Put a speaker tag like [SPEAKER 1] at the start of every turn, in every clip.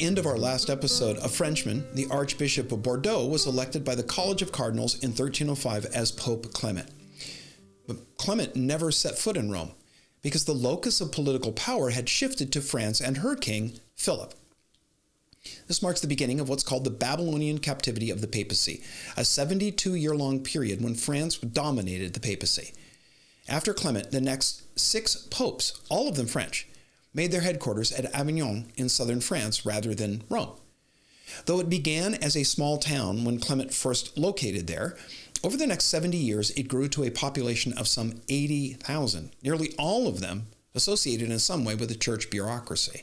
[SPEAKER 1] end of our last episode, a Frenchman, the Archbishop of Bordeaux, was elected by the College of Cardinals in 1305 as Pope Clement. But Clement never set foot in Rome because the locus of political power had shifted to France and her king, Philip. This marks the beginning of what's called the Babylonian Captivity of the Papacy, a 72-year-long period when France dominated the papacy. After Clement, the next 6 popes, all of them French, made their headquarters at Avignon in southern France rather than Rome. Though it began as a small town when Clement first located there, over the next 70 years it grew to a population of some 80,000, nearly all of them associated in some way with the church bureaucracy.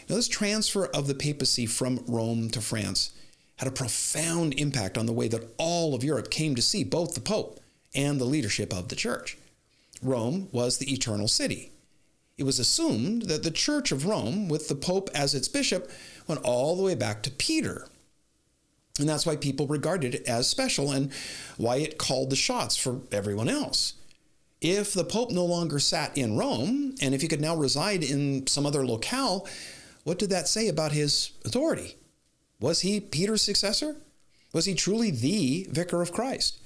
[SPEAKER 1] Now, this transfer of the papacy from Rome to France had a profound impact on the way that all of Europe came to see both the Pope and the leadership of the church. Rome was the eternal city. It was assumed that the Church of Rome, with the Pope as its bishop, went all the way back to Peter. And that's why people regarded it as special and why it called the shots for everyone else. If the Pope no longer sat in Rome, and if he could now reside in some other locale, what did that say about his authority? Was he Peter's successor? Was he truly the vicar of Christ?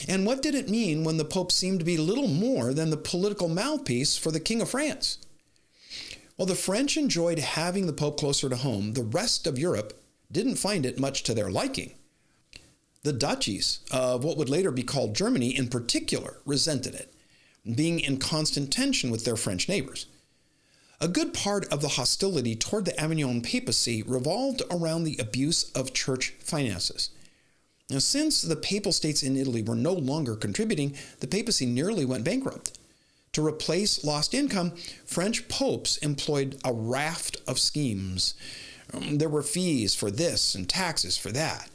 [SPEAKER 1] And what did it mean when the Pope seemed to be little more than the political mouthpiece for the King of France? While the French enjoyed having the Pope closer to home, the rest of Europe didn't find it much to their liking. The duchies of what would later be called Germany in particular resented it, being in constant tension with their French neighbors. A good part of the hostility toward the Avignon papacy revolved around the abuse of church finances. Now, since the papal states in Italy were no longer contributing, the papacy nearly went bankrupt. To replace lost income, French popes employed a raft of schemes. There were fees for this and taxes for that.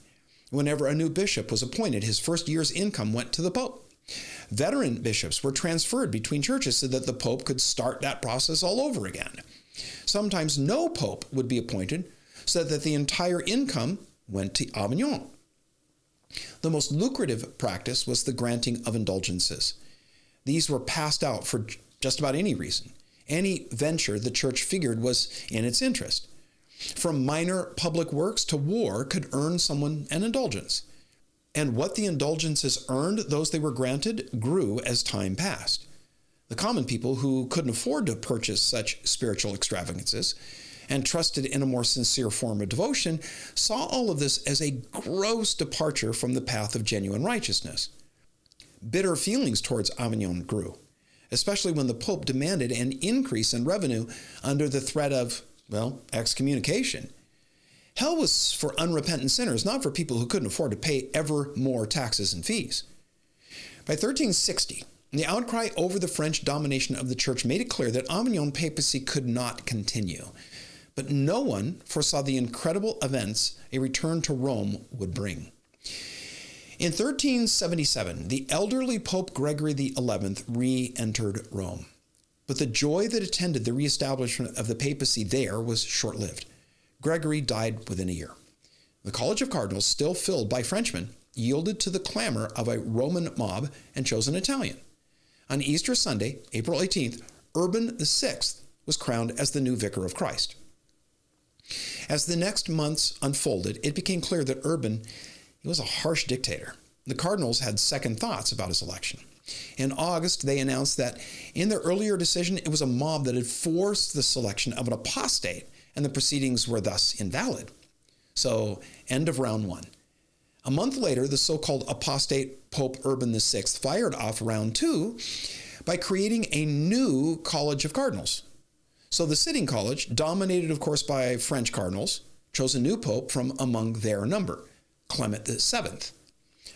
[SPEAKER 1] Whenever a new bishop was appointed, his first year's income went to the Pope. Veteran bishops were transferred between churches so that the Pope could start that process all over again. Sometimes no Pope would be appointed so that the entire income went to Avignon. The most lucrative practice was the granting of indulgences. These were passed out for just about any reason, any venture the church figured was in its interest. From minor public works to war could earn someone an indulgence. And what the indulgences earned those they were granted grew as time passed. The common people who couldn't afford to purchase such spiritual extravagances and trusted in a more sincere form of devotion saw all of this as a gross departure from the path of genuine righteousness. Bitter feelings towards Avignon grew, especially when the Pope demanded an increase in revenue under the threat of, excommunication. Hell was for unrepentant sinners, not for people who couldn't afford to pay ever more taxes and fees. By 1360, the outcry over the French domination of the church made it clear that Avignon papacy could not continue. But no one foresaw the incredible events a return to Rome would bring. In 1377, the elderly Pope Gregory XI re-entered Rome. But the joy that attended the reestablishment of the papacy there was short-lived. Gregory died within a year. The College of Cardinals, still filled by Frenchmen, yielded to the clamor of a Roman mob and chose an Italian. On Easter Sunday, April 18th, Urban VI was crowned as the new vicar of Christ. As the next months unfolded, it became clear that Urban, he was a harsh dictator. The cardinals had second thoughts about his election. In August, they announced that in their earlier decision, it was a mob that had forced the selection of an apostate, and the proceedings were thus invalid. So, end of round 1. A month later, the so-called apostate Pope Urban VI fired off round 2 by creating a new College of Cardinals. So the sitting college, dominated of course by French cardinals, chose a new pope from among their number, Clement VII.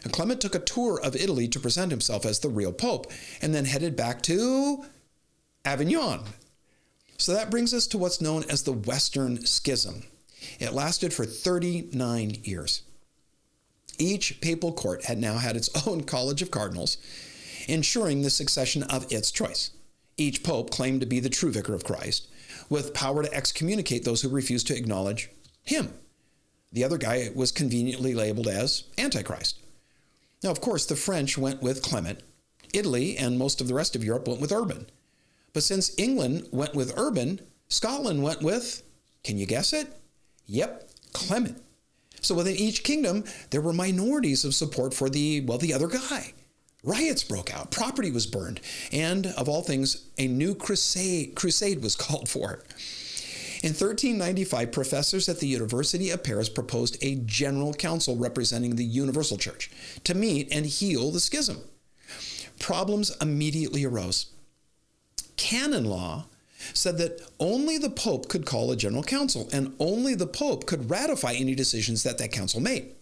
[SPEAKER 1] And Clement took a tour of Italy to present himself as the real pope, and then headed back to Avignon. So that brings us to what's known as the Western Schism. It lasted for 39 years. Each papal court had now had its own College of Cardinals, ensuring the succession of its choice. Each pope claimed to be the true vicar of Christ, with power to excommunicate those who refused to acknowledge him. The other guy was conveniently labeled as Antichrist. Now, of course, the French went with Clement. Italy and most of the rest of Europe went with Urban. But since England went with Urban, Scotland went with, can you guess it? Yep, Clement. So within each kingdom, there were minorities of support for the other guy. Riots broke out, property was burned, and of all things, a new crusade was called for. In 1395, professors at the University of Paris proposed a general council representing the universal church to meet and heal the schism. Problems immediately arose. Canon law said that only the Pope could call a general council, and only the Pope could ratify any decisions that council made.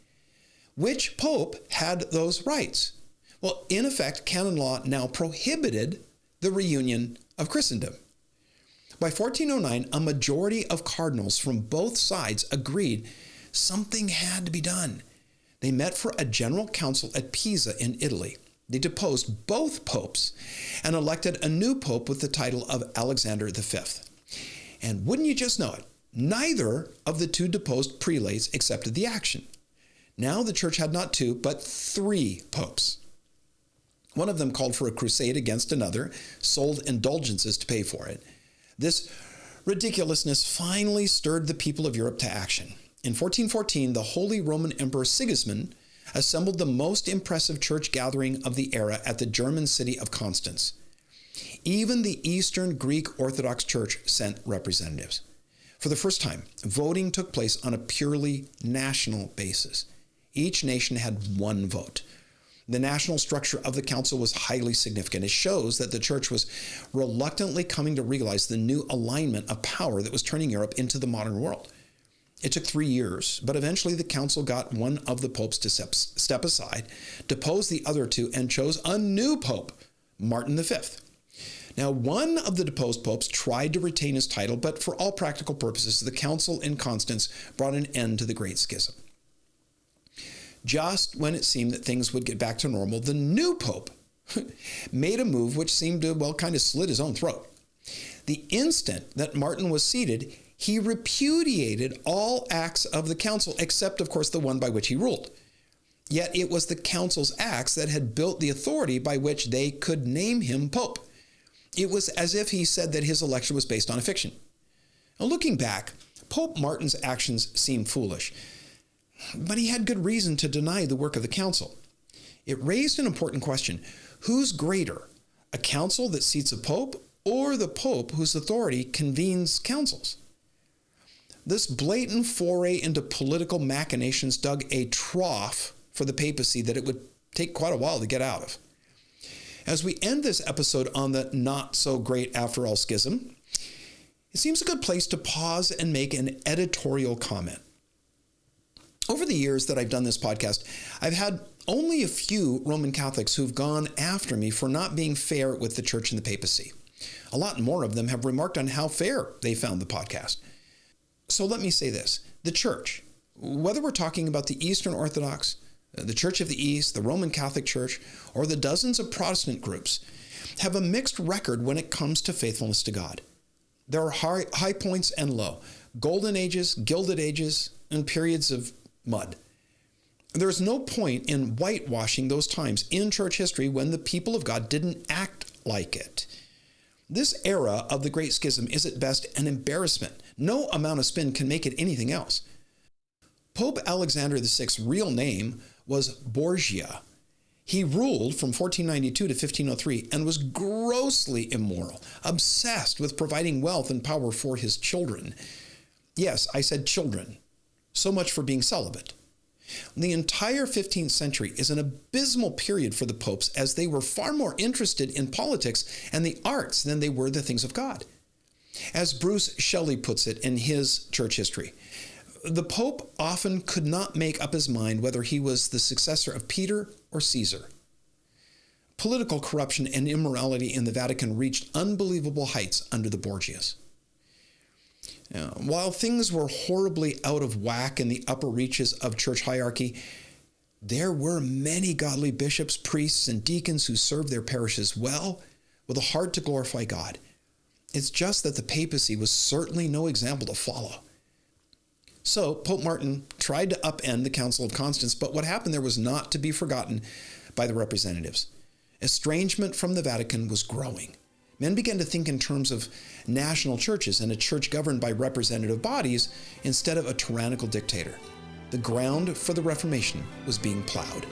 [SPEAKER 1] Which Pope had those rights? Well, in effect, canon law now prohibited the reunion of Christendom. By 1409, a majority of cardinals from both sides agreed something had to be done. They met for a general council at Pisa in Italy. They deposed both popes and elected a new pope with the title of Alexander V. And wouldn't you just know it, neither of the two deposed prelates accepted the action. Now the church had not two, but three popes. One of them called for a crusade against another, sold indulgences to pay for it. This ridiculousness finally stirred the people of Europe to action. In 1414, the Holy Roman Emperor Sigismund assembled the most impressive church gathering of the era at the German city of Constance. Even the Eastern Greek Orthodox Church sent representatives. For the first time, voting took place on a purely national basis. Each nation had one vote. The national structure of the council was highly significant. It shows that the church was reluctantly coming to realize the new alignment of power that was turning Europe into the modern world. It took 3 years, but eventually the council got one of the popes to step aside, deposed the other two, and chose a new pope, Martin V. Now, one of the deposed popes tried to retain his title, but for all practical purposes, the council in Constance brought an end to the Great Schism. Just when it seemed that things would get back to normal, the new pope made a move which seemed to, kind of slit his own throat. The instant that Martin was seated, he repudiated all acts of the council, except, of course, the one by which he ruled. Yet it was the council's acts that had built the authority by which they could name him pope. It was as if he said that his election was based on a fiction. Now, looking back, Pope Martin's actions seem foolish, but he had good reason to deny the work of the council. It raised an important question. Who's greater, a council that seats a pope or the pope whose authority convenes councils? This blatant foray into political machinations dug a trough for the papacy that it would take quite a while to get out of. As we end this episode on the not-so-great after all schism, it seems a good place to pause and make an editorial comment. Over the years that I've done this podcast, I've had only a few Roman Catholics who've gone after me for not being fair with the church and the papacy. A lot more of them have remarked on how fair they found the podcast. So let me say this. The church, whether we're talking about the Eastern Orthodox, the Church of the East, the Roman Catholic Church, or the dozens of Protestant groups, have a mixed record when it comes to faithfulness to God. There are high points and low, golden ages, gilded ages, and periods of mud. There's no point in whitewashing those times in church history when the people of God didn't act like it. This era of the Great Schism is at best an embarrassment. No amount of spin can make it anything else. Pope Alexander VI's real name was Borgia. He ruled from 1492 to 1503 and was grossly immoral, obsessed with providing wealth and power for his children. Yes, I said children. So much for being celibate. The entire 15th century is an abysmal period for the popes, as they were far more interested in politics and the arts than they were the things of God. As Bruce Shelley puts it in his church history, the pope often could not make up his mind whether he was the successor of Peter or Caesar. Political corruption and immorality in the Vatican reached unbelievable heights under the Borgias. Now, while things were horribly out of whack in the upper reaches of church hierarchy, there were many godly bishops, priests, and deacons who served their parishes well with a heart to glorify God. It's just that the papacy was certainly no example to follow. So Pope Martin tried to upend the Council of Constance, but what happened there was not to be forgotten by the representatives. Estrangement from the Vatican was growing. Men began to think in terms of national churches and a church governed by representative bodies instead of a tyrannical dictator. The ground for the Reformation was being plowed.